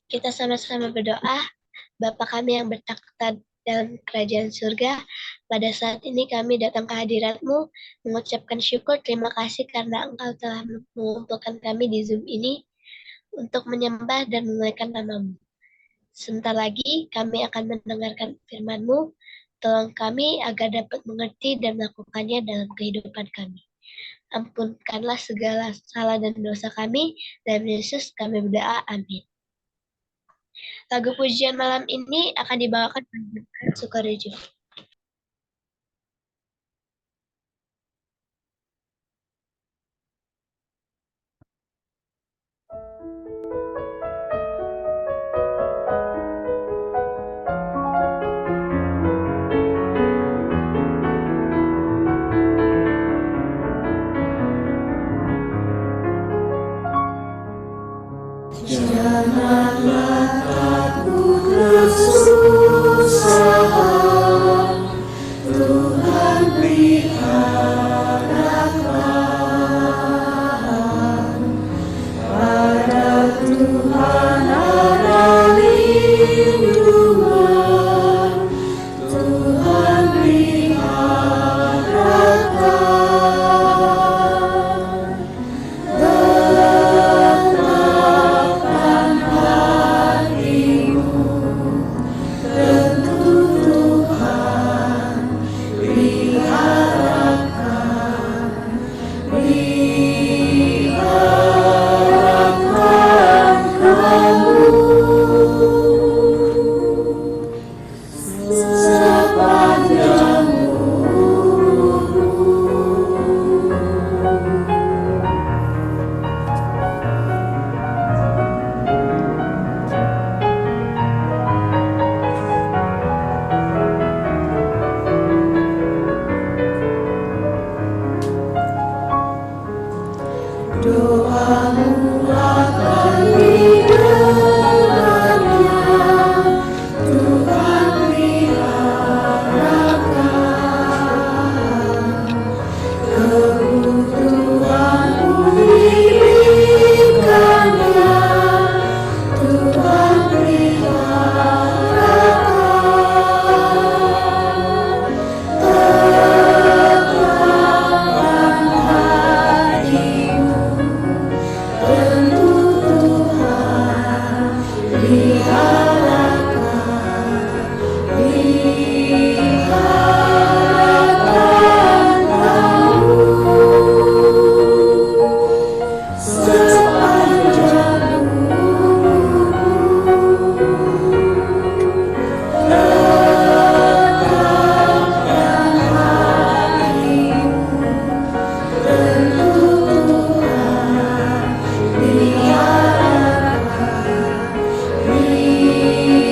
Kita sama-sama berdoa. Bapa kami yang bertakhta dalam kerajaan surga, pada saat ini kami datang ke hadirat-Mu, mengucapkan syukur terima kasih karena Engkau telah mengumpulkan kami di Zoom ini untuk menyembah dan memuliakan nama-Mu. Sebentar lagi kami akan mendengarkan firman-Mu, tolong kami agar dapat mengerti dan melakukannya dalam kehidupan kami. Ampunkanlah segala salah dan dosa kami, dalam Yesus kami berdoa, amin. Lagu pujian malam ini akan dibawakan oleh Sukorejo. Janganlah takut kesusahan, Tuhan beri harapan. Pada Tuhan ada lindungan, Tuhan beri harapan. Tetapkan hatimu, tentu Tuhan beri harapan, beri harapan kamu. Sepanjang doamu akan didengarnya, Tuhan beri harapan. Kebutuhanmu diberikannya, Tuhan beri harapan. Tetapkan hatimu, tentu Tuhan beri harapan, beri harapan kamu. Sepanjang tetapkan hatimu, tentu Tuhan beri harapan, beri harapan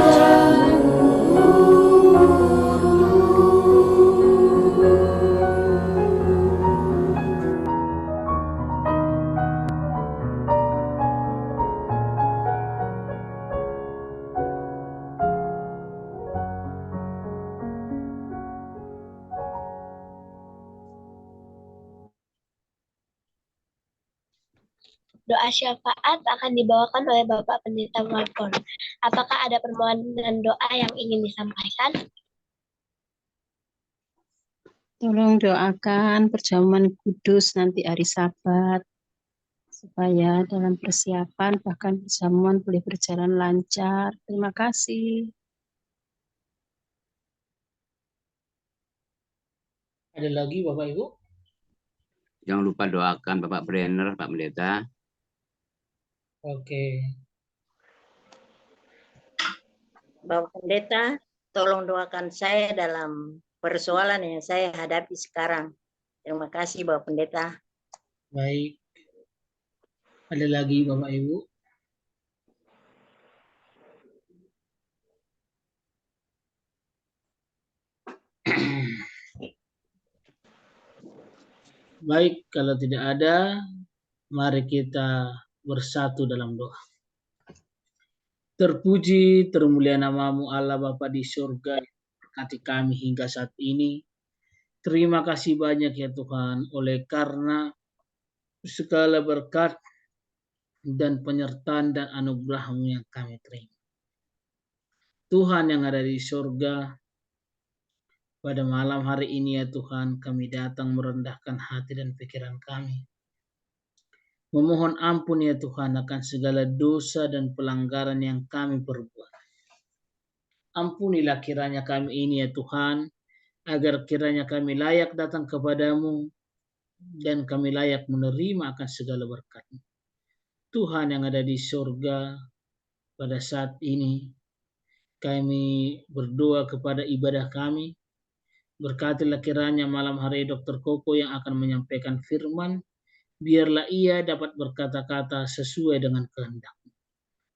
kamu. Sepanjang Doa syafaat akan dibawakan oleh Bapak Pendeta Warkon. Apakah ada permohonan doa yang ingin disampaikan? Tolong doakan perjamuan kudus nanti hari Sabat, supaya dalam persiapan bahkan perjamuan boleh berjalan lancar. Terima kasih. Ada lagi Bapak Ibu? Jangan lupa doakan Bapak Brenner, Pak Pendeta. Oke. Bapak Pendeta, tolong doakan saya dalam persoalan yang saya hadapi sekarang. Terima kasih Bapak Pendeta. Baik. Ada lagi Bapak Ibu? Baik, kalau tidak ada, mari kita bersatu dalam doa. Terpuji, termulia namamu Allah Bapa di surga, berkati kami hingga saat ini. Terima kasih banyak ya Tuhan, oleh karena segala berkat dan penyertaan dan anugerah-Mu yang kami terima. Tuhan yang ada di surga, pada malam hari ini ya Tuhan, kami datang merendahkan hati dan pikiran kami. Memohon ampun ya Tuhan akan segala dosa dan pelanggaran yang kami perbuat. Ampunilah kiranya kami ini ya Tuhan, agar kiranya kami layak datang kepadamu dan kami layak menerima akan segala berkat-Mu. Tuhan yang ada di surga, pada saat ini kami berdoa kepada ibadah kami. Berkatilah kiranya malam hari Dr. Koko yang akan menyampaikan firman, biarlah ia dapat berkata-kata sesuai dengan kehendak-Mu.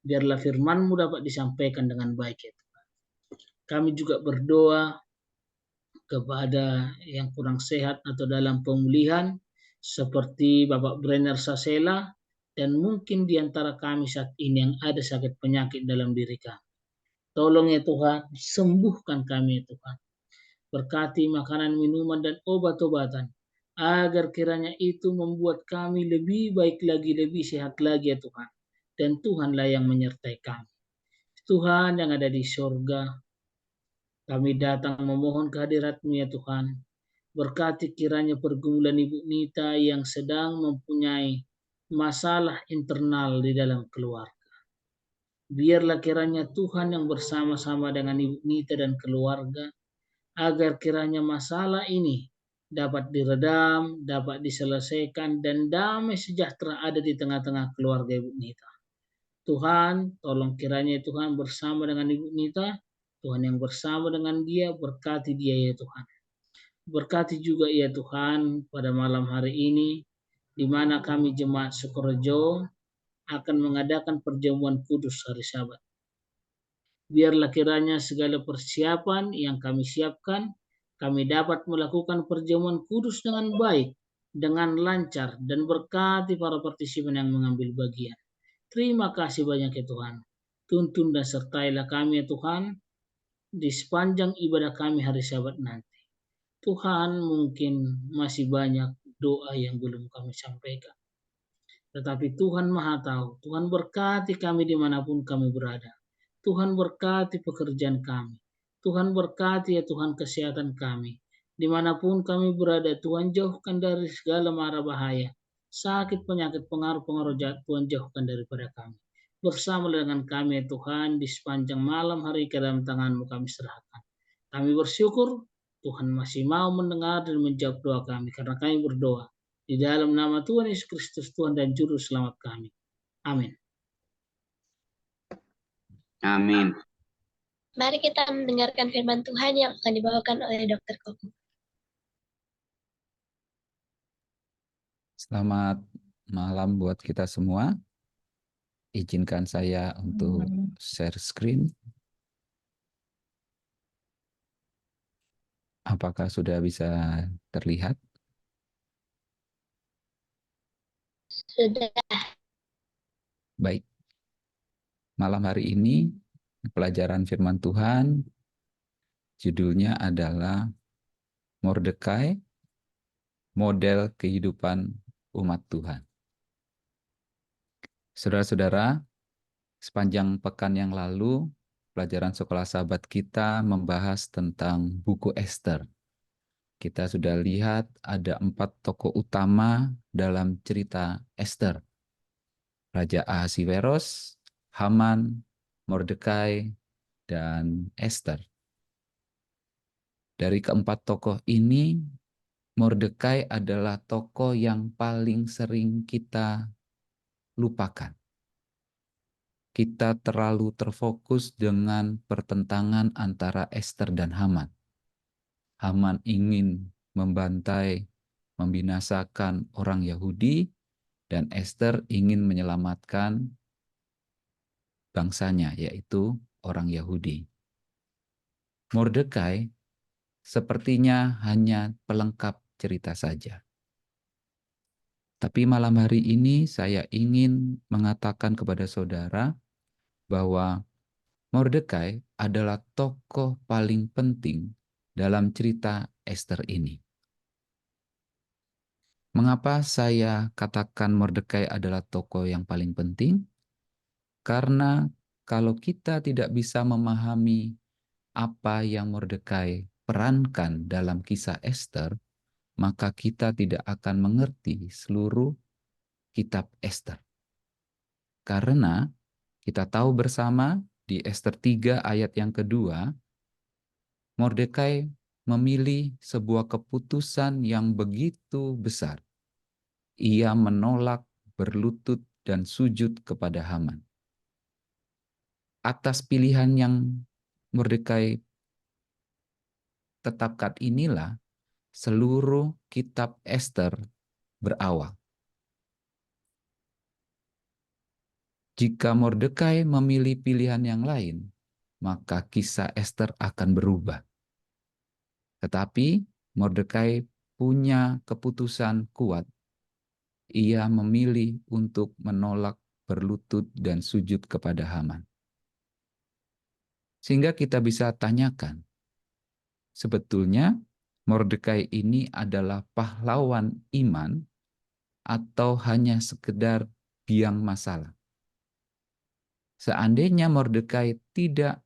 Biarlah firman-Mu dapat disampaikan dengan baik ya Tuhan. Kami juga berdoa kepada yang kurang sehat atau dalam pemulihan, seperti Bapak Brenner Sasela, dan mungkin di antara kami saat ini yang ada sakit penyakit dalam diri kami. Tolong ya Tuhan, sembuhkan kami ya Tuhan. Berkati makanan, minuman, dan obat-obatan, agar kiranya itu membuat kami lebih baik lagi, lebih sehat lagi ya Tuhan. Dan Tuhanlah yang menyertai kami. Tuhan yang ada di surga, kami datang memohon kehadirat-Mu ya Tuhan. Berkati kiranya pergumulan Ibu Nita yang sedang mempunyai masalah internal di dalam keluarga. Biarlah kiranya Tuhan yang bersama-sama dengan Ibu Nita dan keluarga, agar kiranya masalah ini dapat diredam, dapat diselesaikan, dan damai sejahtera ada di tengah-tengah keluarga Ibu Nita. Tuhan, tolong kiranya Tuhan bersama dengan Ibu Nita, Tuhan yang bersama dengan dia, berkati dia ya Tuhan. Berkati juga ya Tuhan pada malam hari ini, di mana kami Jemaat Sukorejo akan mengadakan perjamuan kudus hari Sabat. Biarlah kiranya segala persiapan yang kami siapkan, kami dapat melakukan perjamuan kudus dengan baik, dengan lancar, dan berkati para partisipan yang mengambil bagian. Terima kasih banyak ya Tuhan. Tuntun dan sertailah kami ya Tuhan, di sepanjang ibadah kami hari Sabat nanti. Tuhan, mungkin masih banyak doa yang belum kami sampaikan. Tetapi Tuhan Maha Tahu. Tuhan berkati kami dimanapun kami berada. Tuhan berkati pekerjaan kami. Tuhan berkati ya Tuhan kesehatan kami. Dimanapun kami berada, Tuhan jauhkan dari segala mara bahaya. Sakit, penyakit, pengaruh-pengaruh jahat, Tuhan jauhkan daripada kami. Bersama dengan kami ya Tuhan, di sepanjang malam hari ke dalam tangan-Mu kami serahkan. Kami bersyukur Tuhan masih mau mendengar dan menjawab doa kami, karena kami berdoa di dalam nama Tuhan Yesus Kristus, Tuhan dan Juru Selamat kami. Amin. Amin. Mari kita mendengarkan firman Tuhan yang akan dibawakan oleh Dr. Koko. Selamat malam buat kita semua. Izinkan saya untuk share screen. Apakah sudah bisa terlihat? Sudah. Baik. Malam hari ini pelajaran firman Tuhan judulnya adalah Mordekai, model kehidupan umat Tuhan. Saudara-saudara, sepanjang pekan yang lalu, pelajaran sekolah sahabat kita membahas tentang buku Esther. Kita sudah lihat ada 4 tokoh utama dalam cerita Esther. Raja Ahasiweros, Haman, Mordekai, dan Esther. Dari keempat tokoh ini, Mordekai adalah tokoh yang paling sering kita lupakan. Kita terlalu terfokus dengan pertentangan antara Esther dan Haman. Haman ingin membantai, membinasakan orang Yahudi, dan Esther ingin menyelamatkan bangsanya, yaitu orang Yahudi. Mordekai sepertinya hanya pelengkap cerita saja. Tapi malam hari ini saya ingin mengatakan kepada saudara bahwa Mordekai adalah tokoh paling penting dalam cerita Esther ini. Mengapa saya katakan Mordekai adalah tokoh yang paling penting? Karena kalau kita tidak bisa memahami apa yang Mordekai perankan dalam kisah Ester, maka kita tidak akan mengerti seluruh kitab Ester. Karena kita tahu bersama di Ester 3 ayat yang kedua, Mordekai memilih sebuah keputusan yang begitu besar. Ia menolak berlutut dan sujud kepada Haman. Atas pilihan yang Mordekai tetapkan inilah seluruh kitab Ester berawal. Jika Mordekai memilih pilihan yang lain, maka kisah Ester akan berubah. Tetapi Mordekai punya keputusan kuat. Ia memilih untuk menolak berlutut dan sujud kepada Haman. Sehingga kita bisa tanyakan, sebetulnya Mordekai ini adalah pahlawan iman atau hanya sekedar biang masalah? Seandainya Mordekai tidak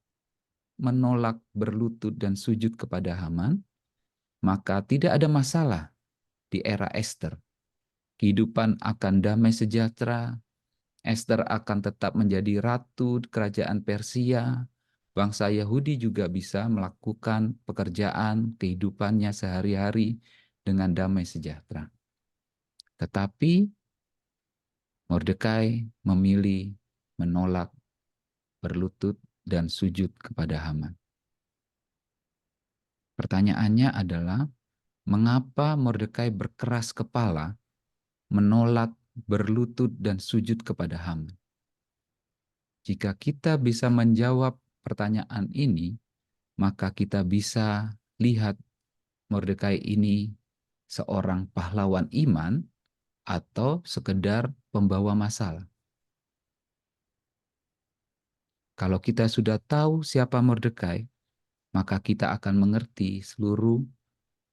menolak berlutut dan sujud kepada Haman, maka tidak ada masalah di era Ester. Kehidupan akan damai sejahtera, Ester akan tetap menjadi ratu kerajaan Persia, bangsa Yahudi juga bisa melakukan pekerjaan kehidupannya sehari-hari dengan damai sejahtera. Tetapi Mordekai memilih menolak berlutut dan sujud kepada Haman. Pertanyaannya adalah, mengapa Mordekai berkeras kepala menolak berlutut dan sujud kepada Haman? Jika kita bisa menjawab pertanyaan ini, maka kita bisa lihat Mordekai ini seorang pahlawan iman atau sekedar pembawa masalah. Kalau kita sudah tahu siapa Mordekai, maka kita akan mengerti seluruh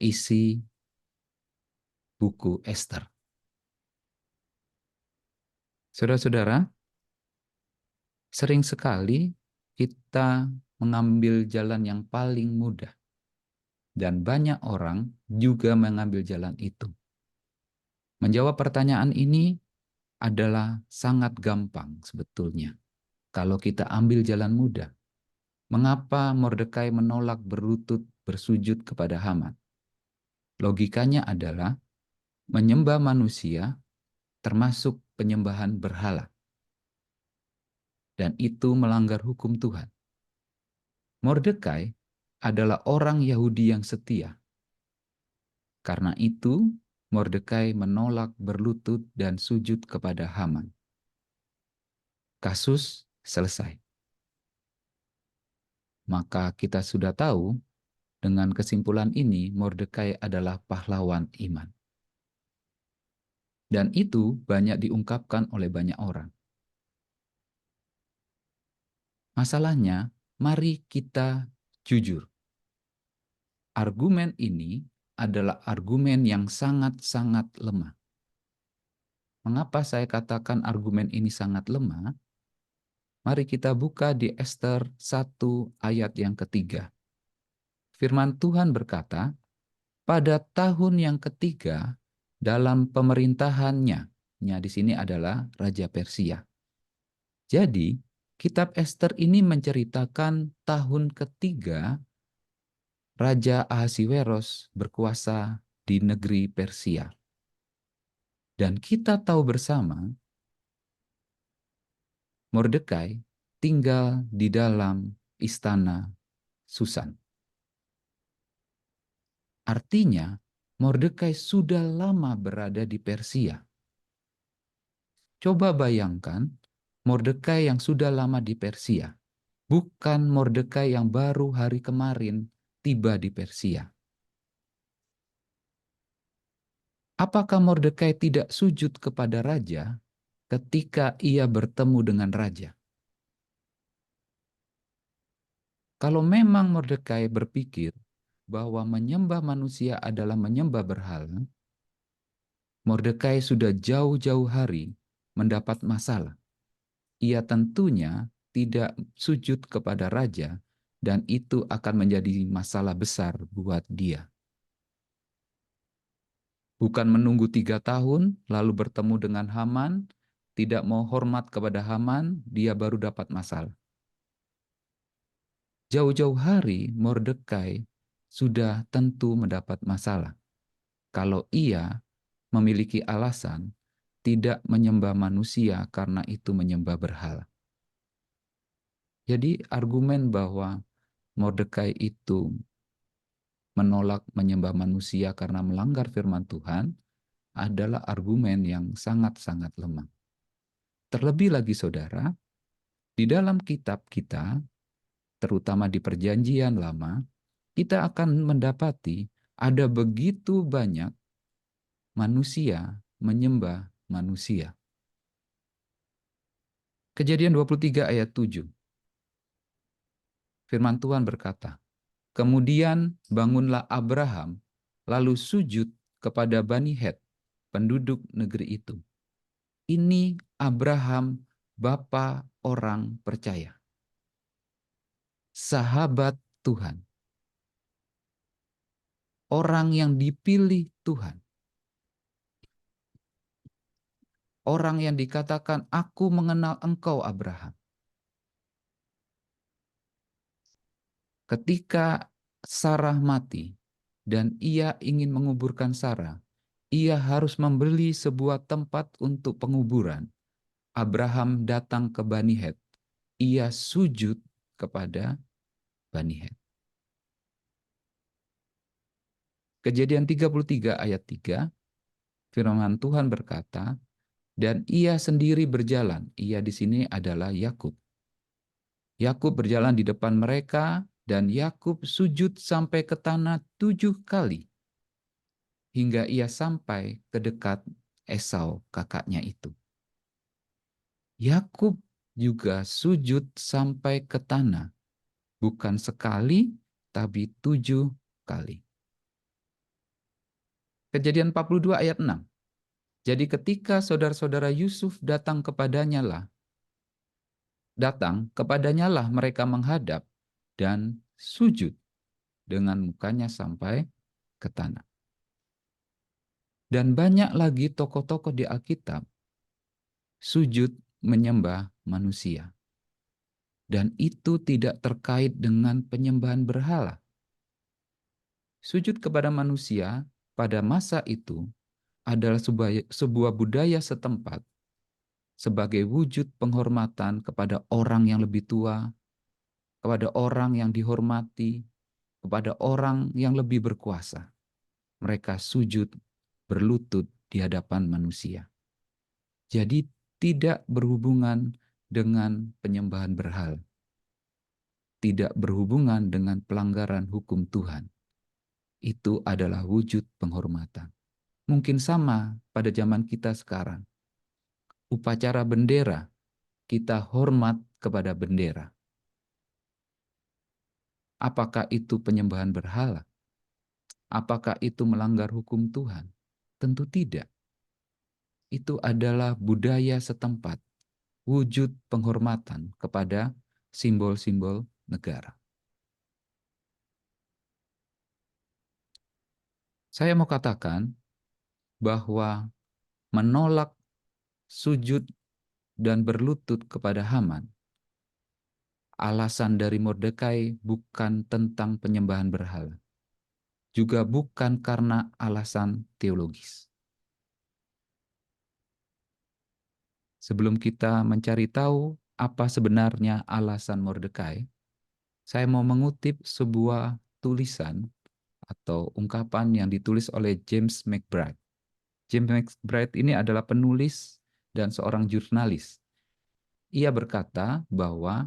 isi buku Ester. Saudara-saudara, sering sekali kita mengambil jalan yang paling mudah. Dan banyak orang juga mengambil jalan itu. Menjawab pertanyaan ini adalah sangat gampang sebetulnya. Kalau kita ambil jalan mudah. Mengapa Mordekai menolak berlutut bersujud kepada Haman? Logikanya adalah menyembah manusia termasuk penyembahan berhala. Dan itu melanggar hukum Tuhan. Mordekai adalah orang Yahudi yang setia. Karena itu, Mordekai menolak berlutut dan sujud kepada Haman. Kasus selesai. Maka kita sudah tahu, dengan kesimpulan ini, Mordekai adalah pahlawan iman. Dan itu banyak diungkapkan oleh banyak orang. Masalahnya, mari kita jujur. Argumen ini adalah argumen yang sangat-sangat lemah. Mengapa saya katakan argumen ini sangat lemah? Mari kita buka di Ester 1 ayat yang ketiga. Firman Tuhan berkata, pada tahun yang ketiga dalam pemerintahannya, di sini adalah Raja Persia. Jadi, kitab Ester ini menceritakan tahun ketiga Raja Ahasiweros berkuasa di negeri Persia. Dan kita tahu bersama, Mordekai tinggal di dalam istana Susan. Artinya, Mordekai sudah lama berada di Persia. Coba bayangkan, Mordekai yang sudah lama di Persia, bukan Mordekai yang baru hari kemarin tiba di Persia. Apakah Mordekai tidak sujud kepada raja ketika ia bertemu dengan raja? Kalau memang Mordekai berpikir bahwa menyembah manusia adalah menyembah berhala, Mordekai sudah jauh-jauh hari mendapat masalah. Ia tentunya tidak sujud kepada raja, dan itu akan menjadi masalah besar buat dia. Bukan menunggu 3 tahun, lalu bertemu dengan Haman, tidak mau hormat kepada Haman, dia baru dapat masalah. Jauh-jauh hari Mordekai sudah tentu mendapat masalah. Kalau ia memiliki alasan tidak menyembah manusia karena itu menyembah berhala. Jadi argumen bahwa Mordekai itu menolak menyembah manusia karena melanggar firman Tuhan adalah argumen yang sangat-sangat lemah. Terlebih lagi saudara, di dalam kitab kita, terutama di Perjanjian Lama, kita akan mendapati ada begitu banyak manusia menyembah manusia. Kejadian 23 ayat 7. Firman Tuhan berkata, "Kemudian bangunlah Abraham, lalu sujud kepada Bani Het, penduduk negeri itu. Ini Abraham, bapa orang percaya, sahabat Tuhan, orang yang dipilih Tuhan, orang yang dikatakan, aku mengenal engkau Abraham." Ketika Sarah mati dan ia ingin menguburkan Sarah, ia harus membeli sebuah tempat untuk penguburan. Abraham datang ke Bani Het. Ia sujud kepada Bani Het. Kejadian 33 ayat 3, firman Tuhan berkata, dan ia sendiri berjalan. Ia di sini adalah Yakub. Yakub berjalan di depan mereka, dan Yakub sujud sampai ke tanah 7 kali, hingga ia sampai ke dekat Esau kakaknya itu. Yakub juga sujud sampai ke tanah, bukan sekali, tapi 7 kali. Kejadian 42 ayat 6. Jadi ketika saudara-saudara Yusuf datang kepadanya lah mereka menghadap dan sujud dengan mukanya sampai ke tanah. Dan banyak lagi tokoh-tokoh di Alkitab sujud menyembah manusia. Dan itu tidak terkait dengan penyembahan berhala. Sujud kepada manusia pada masa itu adalah sebuah budaya setempat sebagai wujud penghormatan kepada orang yang lebih tua, kepada orang yang dihormati, kepada orang yang lebih berkuasa. Mereka sujud berlutut di hadapan manusia. Jadi tidak berhubungan dengan penyembahan berhala. Tidak berhubungan dengan pelanggaran hukum Tuhan. Itu adalah wujud penghormatan. Mungkin sama pada zaman kita sekarang. Upacara bendera, kita hormat kepada bendera. Apakah itu penyembahan berhala? Apakah itu melanggar hukum Tuhan? Tentu tidak. Itu adalah budaya setempat, wujud penghormatan kepada simbol-simbol negara. Saya mau katakan bahwa menolak sujud dan berlutut kepada Haman, alasan dari Mordekai bukan tentang penyembahan berhala, juga bukan karena alasan teologis. Sebelum kita mencari tahu apa sebenarnya alasan Mordekai, saya mau mengutip sebuah tulisan atau ungkapan yang ditulis oleh James McBride. James McBride ini adalah penulis dan seorang jurnalis. Ia berkata bahwa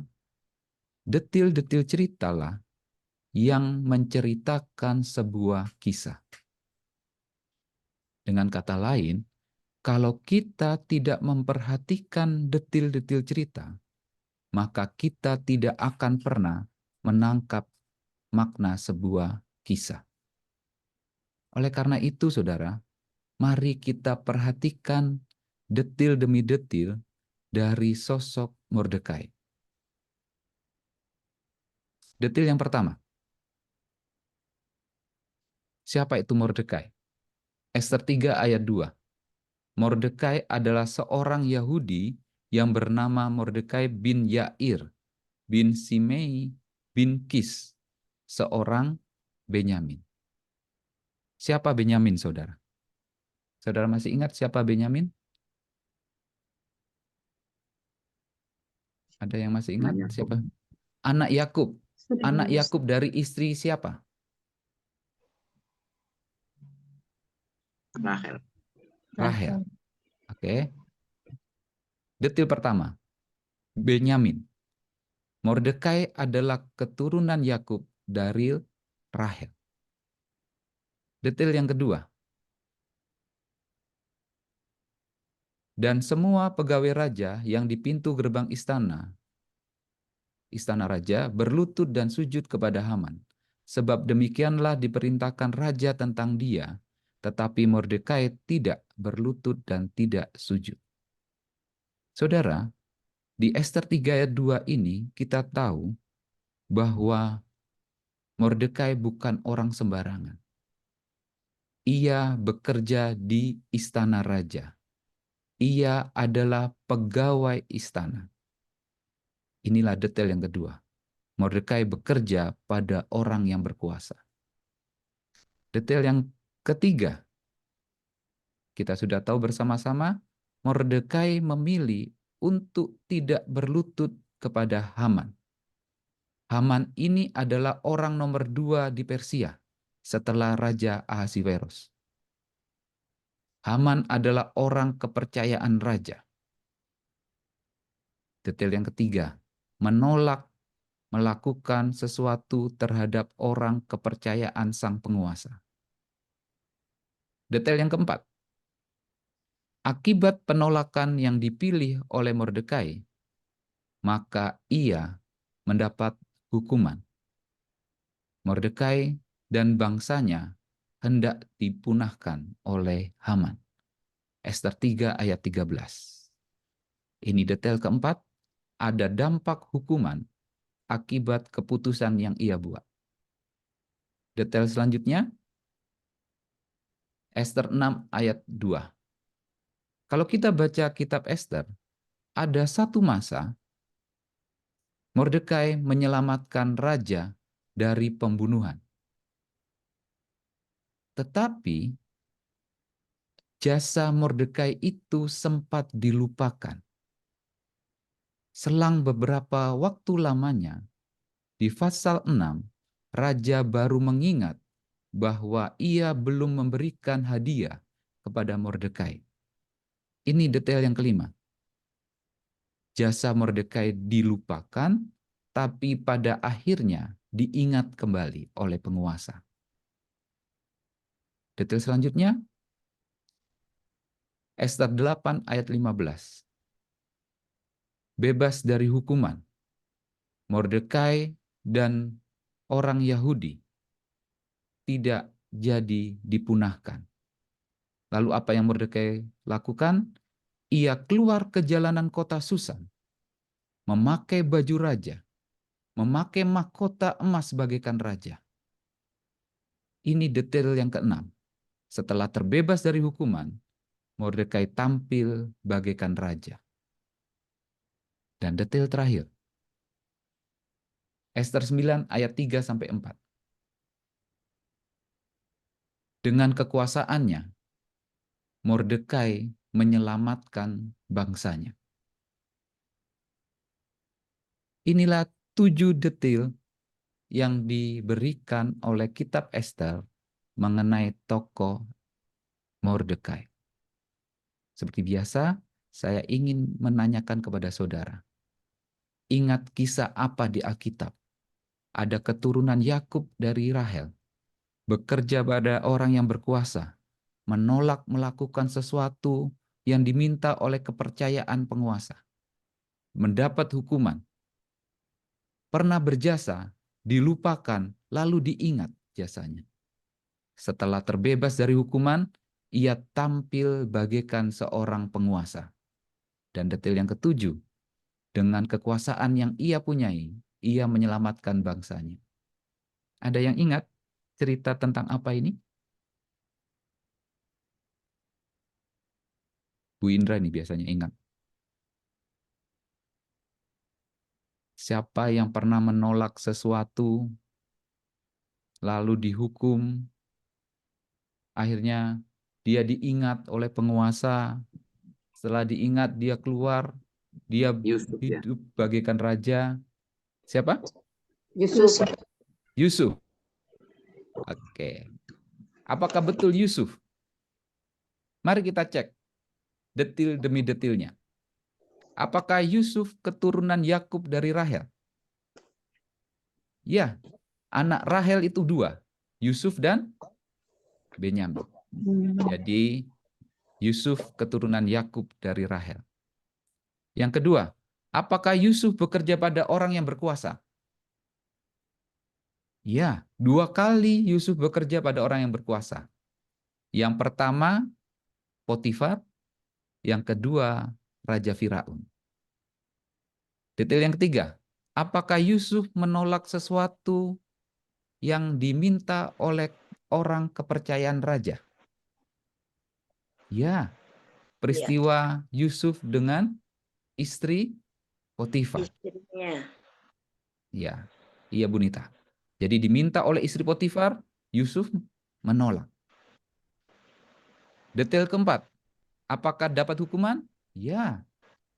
detil-detil ceritalah yang menceritakan sebuah kisah. Dengan kata lain, kalau kita tidak memperhatikan detil-detil cerita, maka kita tidak akan pernah menangkap makna sebuah kisah. Oleh karena itu, saudara, mari kita perhatikan detil demi detil dari sosok Mordekai. Detil yang pertama. Siapa itu Mordekai? Ester 3 ayat 2. Mordekai adalah seorang Yahudi yang bernama Mordekai bin Yair, bin Simei, bin Kis, seorang Benyamin. Siapa Benyamin, saudara? Saudara masih ingat siapa Benyamin? Ada yang masih ingat Anak Yakub. siapa? Anak Yakub. Anak Saudara Yakub dari istri siapa? Rahel. Rahel. Oke. Detil pertama. Benyamin. Mordekai adalah keturunan Yakub dari Rahel. Detil yang kedua. Dan semua pegawai raja yang di pintu gerbang istana raja berlutut dan sujud kepada Haman. Sebab demikianlah diperintahkan raja tentang dia, tetapi Mordekai tidak berlutut dan tidak sujud. Saudara, di Ester 3 ayat 2 ini kita tahu bahwa Mordekai bukan orang sembarangan. Ia bekerja di istana raja. Ia adalah pegawai istana. Inilah detail yang kedua. Mordekai bekerja pada orang yang berkuasa. Detail yang ketiga, kita sudah tahu bersama-sama, Mordekai memilih untuk tidak berlutut kepada Haman. Haman ini adalah orang nomor 2 di Persia setelah Raja Ahasiweros. Haman adalah orang kepercayaan raja. Detail yang ketiga, menolak melakukan sesuatu terhadap orang kepercayaan sang penguasa. Detail yang keempat, akibat penolakan yang dipilih oleh Mordekai, maka ia mendapat hukuman. Mordekai dan bangsanya hendak dipunahkan oleh Haman. Ester 3 ayat 13. Ini detail keempat, ada dampak hukuman akibat keputusan yang ia buat. Detail selanjutnya, Ester 6 ayat 2. Kalau kita baca kitab Ester, ada satu masa Mordekai menyelamatkan raja dari pembunuhan. Tetapi jasa Mordekai itu sempat dilupakan. Selang beberapa waktu lamanya, di pasal 6, raja baru mengingat bahwa ia belum memberikan hadiah kepada Mordekai. Ini detail yang kelima. Jasa Mordekai dilupakan, tapi pada akhirnya diingat kembali oleh penguasa. Detail selanjutnya, Ester 8 ayat 15. Bebas dari hukuman. Mordekai dan orang Yahudi tidak jadi dipunahkan. Lalu apa yang Mordekai lakukan? Ia keluar ke jalanan kota Susan, memakai baju raja, memakai mahkota emas bagaikan raja. Ini detail yang keenam. Setelah terbebas dari hukuman, Mordekai tampil bagaikan raja. Dan detail terakhir, Ester 9 ayat 3-4. Dengan kekuasaannya, Mordekai menyelamatkan bangsanya. Inilah 7 detail yang diberikan oleh kitab Ester mengenai tokoh Mordekai. Seperti biasa, saya ingin menanyakan kepada saudara. Ingat kisah apa di Alkitab? Ada keturunan Yakub dari Rahel, bekerja pada orang yang berkuasa, menolak melakukan sesuatu yang diminta oleh kepercayaan penguasa, mendapat hukuman, pernah berjasa, dilupakan, lalu diingat jasanya. Setelah terbebas dari hukuman, ia tampil bagaikan seorang penguasa. Dan detail yang ketujuh, dengan kekuasaan yang ia punyai, ia menyelamatkan bangsanya. Ada yang ingat cerita tentang apa ini? Bu Indra nih biasanya ingat. Siapa yang pernah menolak sesuatu, lalu dihukum, akhirnya dia diingat oleh penguasa, setelah diingat dia keluar, dia Yusuf, ya. hidup bagaikan raja. Siapa? Yusuf. Yusuf. Oke. Apakah betul Yusuf? Mari kita cek detil demi detilnya. Apakah Yusuf keturunan Yakub dari Rahel? Ya, anak Rahel itu dua, Yusuf dan Benyamin. Jadi Yusuf keturunan Yakub dari Rahel. Yang kedua, apakah Yusuf bekerja pada orang yang berkuasa? Ya, 2 kali Yusuf bekerja pada orang yang berkuasa. Yang pertama, Potifar. Yang kedua, Raja Firaun. Detail yang ketiga, apakah Yusuf menolak sesuatu yang diminta oleh orang kepercayaan raja? Ya, peristiwa Yusuf dengan istri Potifar. Istrinya. Ya, iya Bu Nita. Jadi diminta oleh istri Potifar, Yusuf menolak. Detail keempat, apakah dapat hukuman? Ya,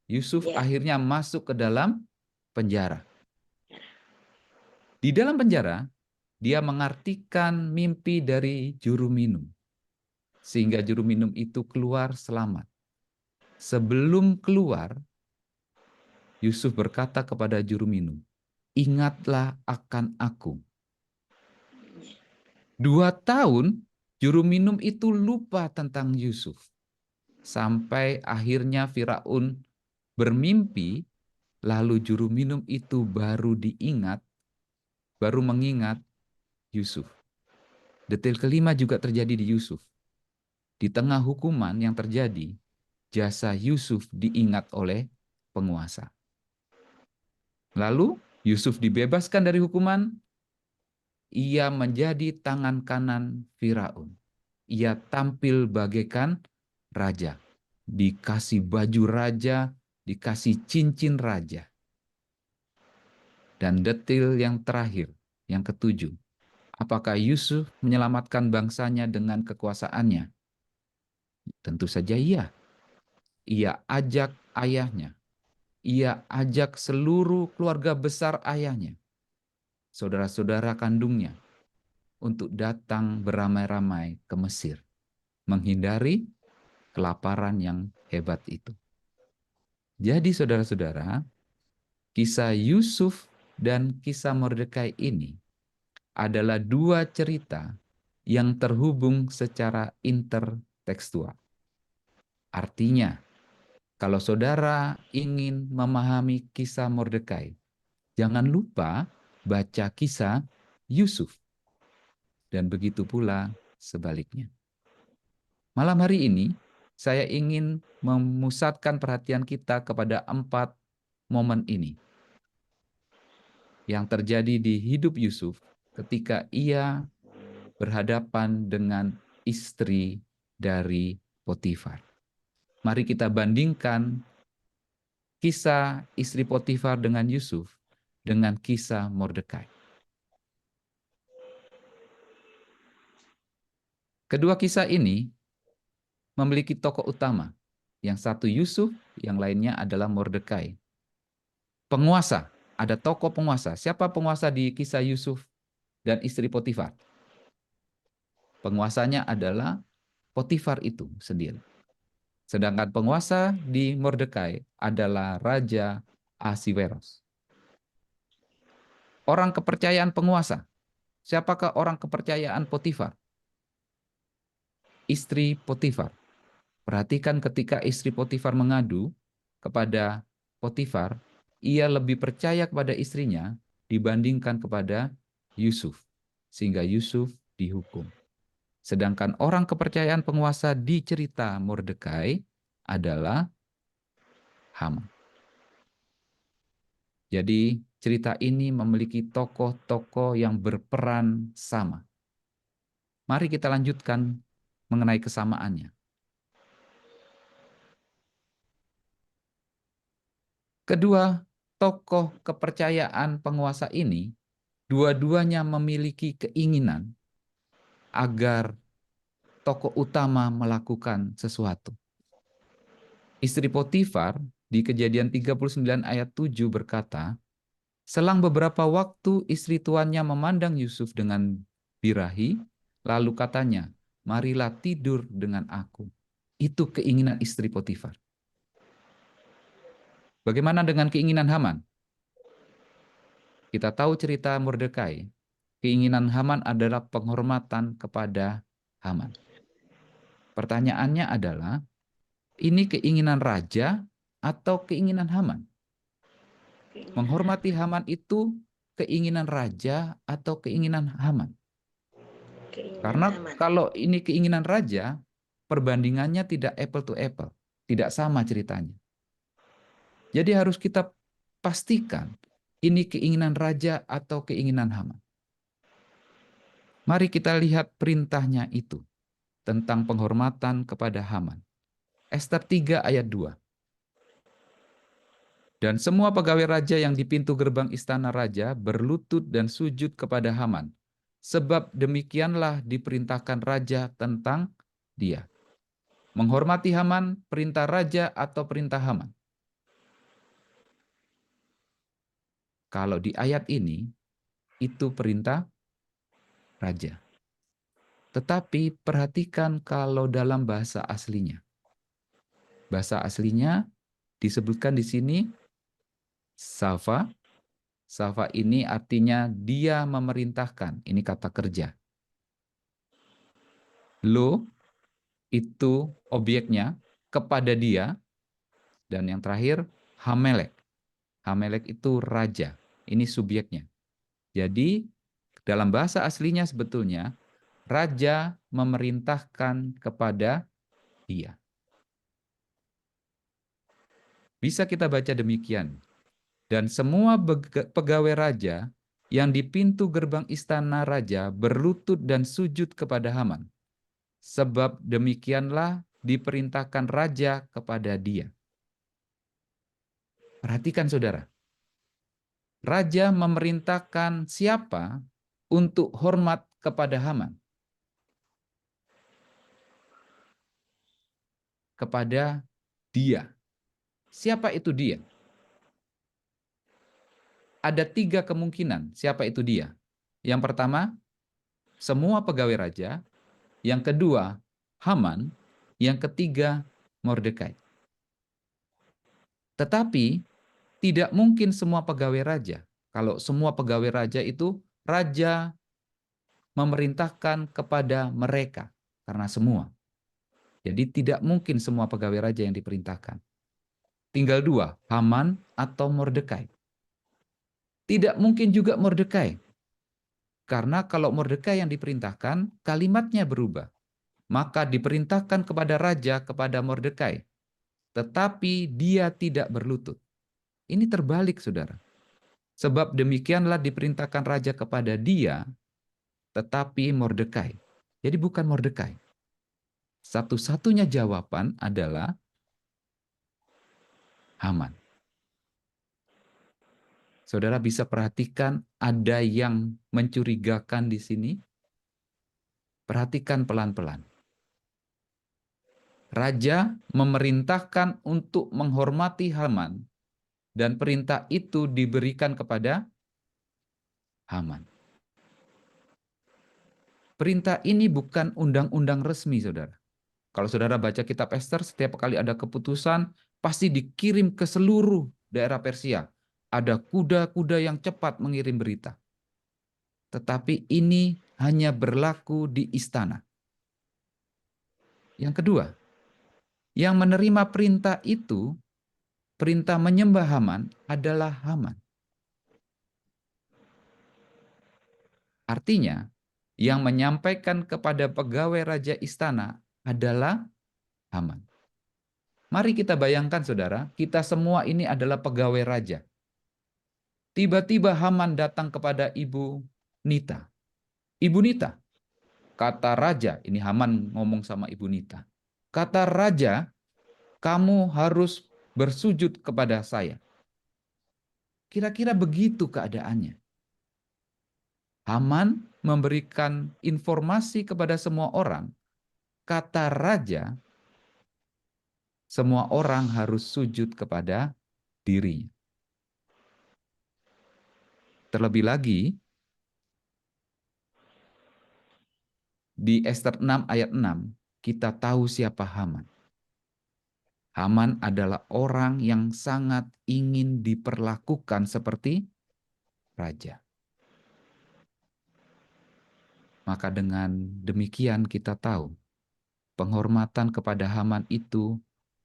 Yusuf Ya. akhirnya masuk ke dalam penjara. Di dalam penjara, dia mengartikan mimpi dari juru minum. Sehingga juru minum itu keluar selamat. Sebelum keluar, Yusuf berkata kepada juru minum, ingatlah akan aku. 2 tahun, juru minum itu lupa tentang Yusuf. Sampai akhirnya Firaun bermimpi, lalu juru minum itu baru mengingat Yusuf. Detail kelima juga terjadi di Yusuf. Di tengah hukuman yang terjadi, jasa Yusuf diingat oleh penguasa. Lalu Yusuf dibebaskan dari hukuman, ia menjadi tangan kanan Firaun. Ia tampil bagaikan raja, dikasih baju raja, dikasih cincin raja. Dan detail yang terakhir, yang ketujuh, apakah Yusuf menyelamatkan bangsanya dengan kekuasaannya? Tentu saja iya. Ia ajak ayahnya, ia ajak seluruh keluarga besar ayahnya, saudara-saudara kandungnya, untuk datang beramai-ramai ke Mesir, menghindari kelaparan yang hebat itu. Jadi saudara-saudara, kisah Yusuf dan kisah Mordekai ini adalah 2 cerita yang terhubung secara intertekstual. Artinya, kalau saudara ingin memahami kisah Mordekai, jangan lupa baca kisah Yusuf. Dan begitu pula sebaliknya. Malam hari ini, saya ingin memusatkan perhatian kita kepada 4 momen ini yang terjadi di hidup Yusuf ketika ia berhadapan dengan istri dari Potifar. Mari kita bandingkan kisah istri Potifar dengan Yusuf dengan kisah Mordekai. Kedua kisah ini memiliki tokoh utama. Yang satu Yusuf, yang lainnya adalah Mordekai. Penguasa, ada tokoh penguasa. Siapa penguasa di kisah Yusuf dan istri Potifar? Penguasanya adalah Potifar itu sendiri. Sedangkan penguasa di Mordekai adalah Raja Ahasveros. Orang kepercayaan penguasa. Siapakah orang kepercayaan Potifar? Istri Potifar. Perhatikan ketika istri Potifar mengadu kepada Potifar, ia lebih percaya kepada istrinya dibandingkan kepada Yusuf. Sehingga Yusuf dihukum. Sedangkan orang kepercayaan penguasa di cerita Mordekai adalah Haman. Jadi cerita ini memiliki tokoh-tokoh yang berperan sama. Mari kita lanjutkan mengenai kesamaannya. Kedua tokoh kepercayaan penguasa ini, dua-duanya memiliki keinginan agar tokoh utama melakukan sesuatu. Istri Potifar di Kejadian 39 ayat 7 berkata, selang beberapa waktu istri tuannya memandang Yusuf dengan birahi, lalu katanya, marilah tidur dengan aku. Itu keinginan istri Potifar. Bagaimana dengan keinginan Haman? Kita tahu cerita Mordekai. Keinginan Haman adalah penghormatan kepada Haman. Pertanyaannya adalah, ini keinginan raja atau keinginan Haman? Menghormati Haman itu keinginan raja atau keinginan Haman? Karena kalau ini keinginan raja, perbandingannya tidak apple to apple, tidak sama ceritanya. Jadi harus kita pastikan ini keinginan raja atau keinginan Haman. Mari kita lihat perintahnya itu tentang penghormatan kepada Haman. Ester 3 ayat 2. Dan semua pegawai raja yang di pintu gerbang istana raja berlutut dan sujud kepada Haman, sebab demikianlah diperintahkan raja tentang dia. Menghormati Haman, perintah raja atau perintah Haman? Kalau di ayat ini, itu perintah raja. Tetapi perhatikan kalau dalam bahasa aslinya. Bahasa aslinya disebutkan di sini Safa. Safa ini artinya dia memerintahkan. Ini kata kerja. Lo itu objeknya kepada dia. Dan yang terakhir Hamelek. Hamelek itu raja. Ini subjeknya. Jadi dalam bahasa aslinya sebetulnya raja memerintahkan kepada dia. Bisa kita baca demikian. Dan semua pegawai raja yang di pintu gerbang istana raja berlutut dan sujud kepada Haman. Sebab demikianlah diperintahkan raja kepada dia. Perhatikan saudara. Raja memerintahkan siapa untuk hormat kepada Haman? Kepada dia. Siapa itu dia? Ada 3 kemungkinan siapa itu dia. Yang pertama, semua pegawai raja. Yang kedua, Haman. Yang ketiga, Mordekai. Tetapi, tidak mungkin semua pegawai raja. Kalau semua pegawai raja itu, raja memerintahkan kepada mereka. Karena semua. Jadi tidak mungkin semua pegawai raja yang diperintahkan. Tinggal 2, Haman atau Mordekai. Tidak mungkin juga Mordekai. Karena kalau Mordekai yang diperintahkan, kalimatnya berubah. Maka diperintahkan kepada raja kepada Mordekai. Tetapi dia tidak berlutut. Ini terbalik, saudara. Sebab demikianlah diperintahkan raja kepada dia, tetapi Mordekai. Jadi bukan Mordekai. Satu-satunya jawaban adalah Haman. Saudara bisa perhatikan ada yang mencurigakan di sini. Perhatikan pelan-pelan. Raja memerintahkan untuk menghormati Haman dan perintah itu diberikan kepada Haman. Perintah ini bukan undang-undang resmi, saudara. Kalau saudara baca kitab Ester, setiap kali ada keputusan, pasti dikirim ke seluruh daerah Persia. Ada kuda-kuda yang cepat mengirim berita. Tetapi ini hanya berlaku di istana. Yang kedua, yang menerima perintah itu, perintah menyembah Haman adalah Haman. Artinya, Yang menyampaikan kepada pegawai raja istana adalah Haman. Mari kita bayangkan, saudara, kita semua ini adalah pegawai raja. Tiba-tiba Haman datang kepada Ibu Nita. Ibu Nita, kata raja, ini Haman ngomong sama Ibu Nita. Kata raja, kamu harus bersujud kepada saya. Kira-kira begitu keadaannya. Haman memberikan informasi kepada semua orang. Kata raja, semua orang harus sujud kepada dirinya. Terlebih lagi, di Ester 6 ayat 6, kita tahu siapa Haman. Haman adalah orang yang sangat ingin diperlakukan seperti raja. Maka dengan demikian kita tahu, penghormatan kepada Haman itu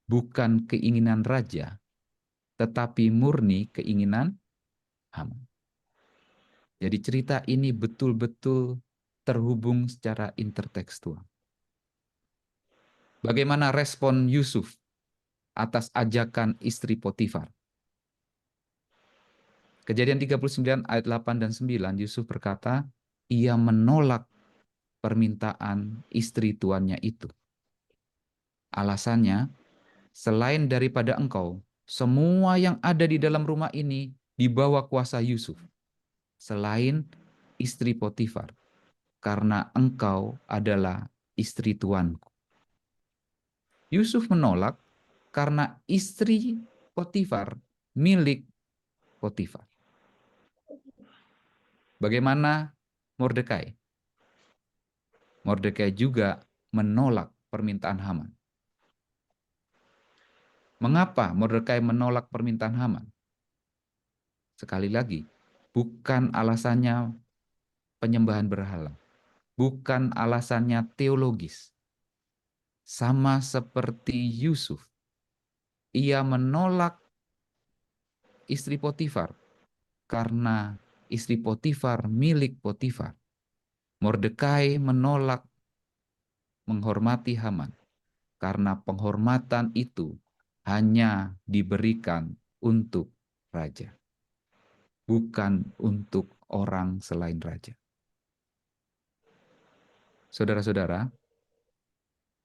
bukan keinginan raja, tetapi murni keinginan Haman. Jadi cerita ini betul-betul terhubung secara intertekstual. Bagaimana respon Yusuf atas ajakan istri Potifar? Kejadian 39 ayat 8 dan 9, Yusuf berkata, ia menolak permintaan istri tuannya itu. Alasannya, selain daripada engkau, semua yang ada di dalam rumah ini di bawah kuasa Yusuf. Selain istri Potifar, karena engkau adalah istri tuanku. Yusuf menolak karena istri Potifar milik Potifar. Bagaimana Mordekai? Mordekai juga menolak permintaan Haman. Mengapa Mordekai menolak permintaan Haman? Sekali lagi, bukan alasannya penyembahan berhala. Bukan alasannya teologis. Sama seperti Yusuf, ia menolak istri Potifar karena istri Potifar milik Potifar. Mordekai menolak menghormati Haman karena penghormatan itu hanya diberikan untuk raja, bukan untuk orang selain raja. Saudara-saudara,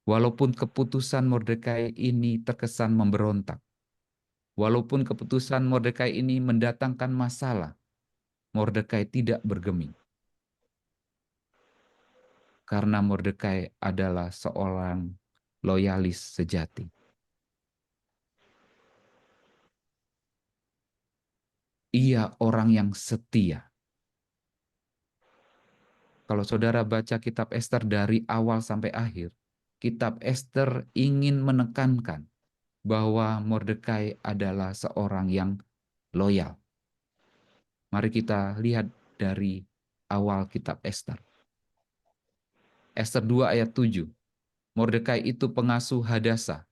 walaupun keputusan Mordekai ini terkesan memberontak, walaupun keputusan Mordekai ini mendatangkan masalah, Mordekai tidak bergeming. Karena Mordekai adalah seorang loyalis sejati. Ia orang yang setia. Kalau saudara baca kitab Ester dari awal sampai akhir, kitab Ester ingin menekankan bahwa Mordekai adalah seorang yang loyal. Mari kita lihat dari awal kitab Ester. Ester 2 ayat 7. Mordekai itu pengasuh Hadasa,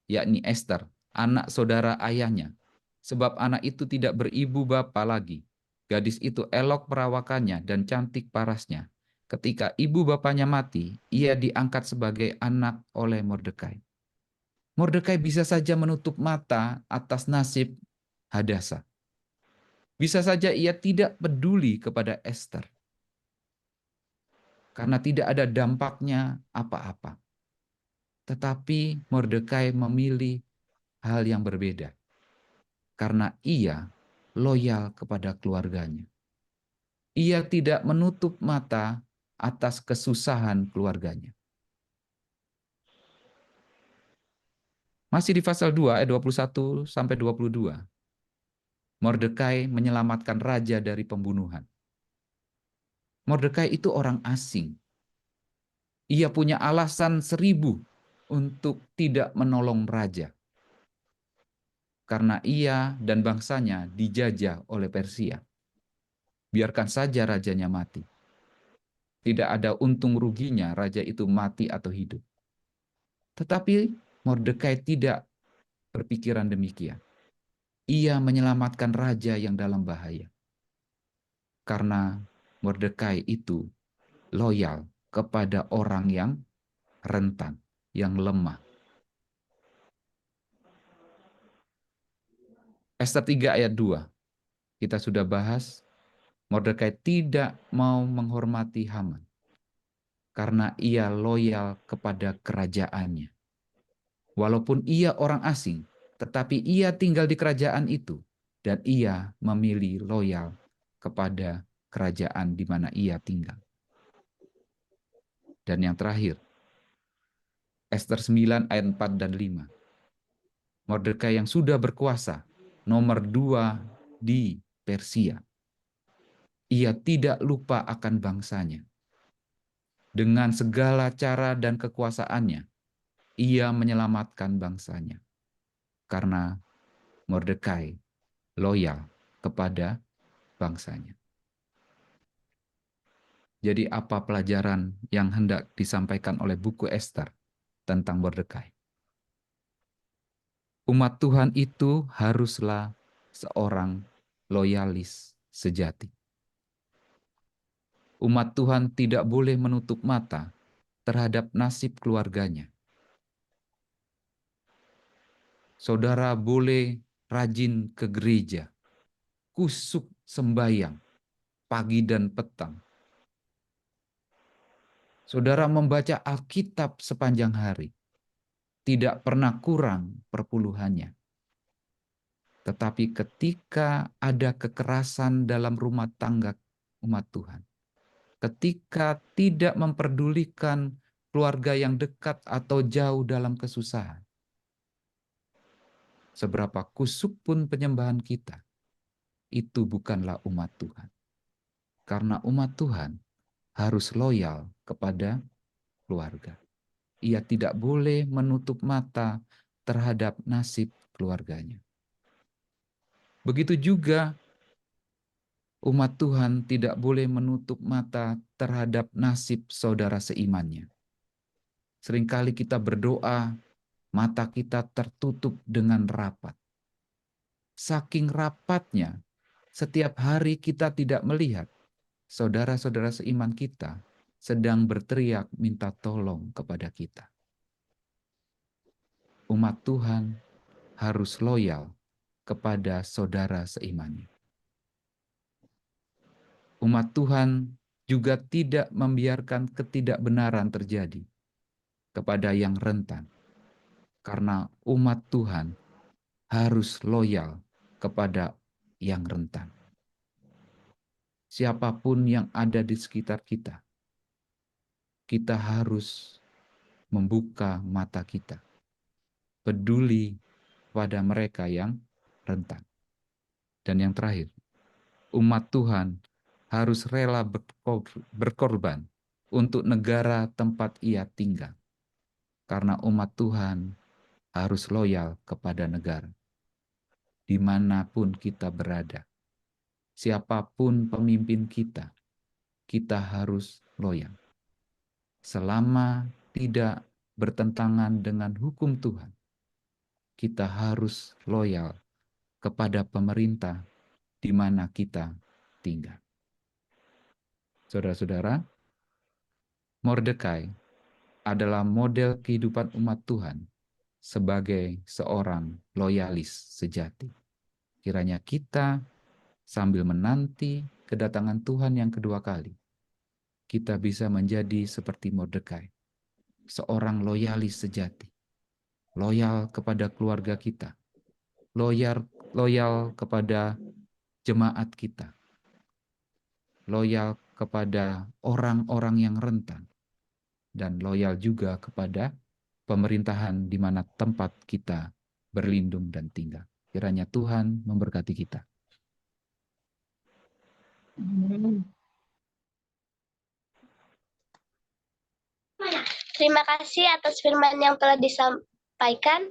yakni Ester, anak saudara ayahnya. Sebab anak itu tidak beribu bapa lagi. Gadis itu elok perawakannya dan cantik parasnya. Ketika ibu bapanya mati, ia diangkat sebagai anak oleh Mordekai. Mordekai bisa saja menutup mata atas nasib Hadasa. Bisa saja ia tidak peduli kepada Ester. Karena tidak ada dampaknya apa-apa. Tetapi Mordekai memilih hal yang berbeda. Karena ia loyal kepada keluarganya. Ia tidak menutup mata atas kesusahan keluarganya. Masih di pasal 2 ayat 21 sampai 22. Mordekai menyelamatkan raja dari pembunuhan. Mordekai itu orang asing. Ia punya alasan 1000 untuk tidak menolong raja. Karena ia dan bangsanya dijajah oleh Persia. Biarkan saja rajanya mati. Tidak ada untung ruginya raja itu mati atau hidup. Tetapi Mordekai tidak berpikiran demikian. Ia menyelamatkan raja yang dalam bahaya. Karena Mordekai itu loyal kepada orang yang rentan, yang lemah. Ester 3 ayat 2, kita sudah bahas, Mordekai tidak mau menghormati Haman karena ia loyal kepada kerajaannya. Walaupun ia orang asing, tetapi ia tinggal di kerajaan itu dan ia memilih loyal kepada kerajaan di mana ia tinggal. Dan yang terakhir, Ester 9 ayat 4 dan 5. Mordekai yang sudah berkuasa, nomor 2 di Persia. Ia tidak lupa akan bangsanya. Dengan segala cara dan kekuasaannya, ia menyelamatkan bangsanya. Karena Mordekai loyal kepada bangsanya. Jadi apa pelajaran yang hendak disampaikan oleh buku Ester tentang Mordekai? Umat Tuhan itu haruslah seorang loyalis sejati. Umat Tuhan tidak boleh menutup mata terhadap nasib keluarganya. Saudara boleh rajin ke gereja, kusuk sembahyang pagi dan petang. Saudara membaca Alkitab sepanjang hari, tidak pernah kurang perpuluhannya. Tetapi ketika ada kekerasan dalam rumah tangga umat Tuhan, ketika tidak memperdulikan keluarga yang dekat atau jauh dalam kesusahan, seberapa kusuk pun penyembahan kita, itu bukanlah umat Tuhan. Karena umat Tuhan harus loyal kepada keluarga. Ia tidak boleh menutup mata terhadap nasib keluarganya. Begitu juga umat Tuhan tidak boleh menutup mata terhadap nasib saudara seimannya. Seringkali kita berdoa, mata kita tertutup dengan rapat. Saking rapatnya, setiap hari kita tidak melihat saudara-saudara seiman kita sedang berteriak minta tolong kepada kita. Umat Tuhan harus loyal kepada saudara seimannya. Umat Tuhan juga tidak membiarkan ketidakbenaran terjadi kepada yang rentan. Karena umat Tuhan harus loyal kepada yang rentan. Siapapun yang ada di sekitar kita, kita harus membuka mata kita, peduli pada mereka yang rentan. Dan yang terakhir, umat Tuhan harus rela berkorban untuk negara tempat ia tinggal. Karena umat Tuhan harus loyal kepada negara. Dimanapun kita berada, siapapun pemimpin kita, kita harus loyal. Selama tidak bertentangan dengan hukum Tuhan, kita harus loyal kepada pemerintah di mana kita tinggal. Saudara-saudara, Mordekai adalah model kehidupan umat Tuhan sebagai seorang loyalis sejati. Kiranya kita sambil menanti kedatangan Tuhan yang kedua kali, kita bisa menjadi seperti Mordekai, seorang loyalis sejati, loyal kepada keluarga kita, loyal kepada jemaat kita, loyal kepada orang-orang yang rentan, dan loyal juga kepada pemerintahan di mana tempat kita berlindung dan tinggal. Kiranya Tuhan memberkati kita. Terima kasih atas firman yang telah disampaikan.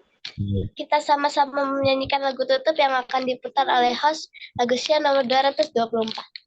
Kita sama-sama menyanyikan lagu tutup yang akan diputar oleh host, lagu Sia nomor 224.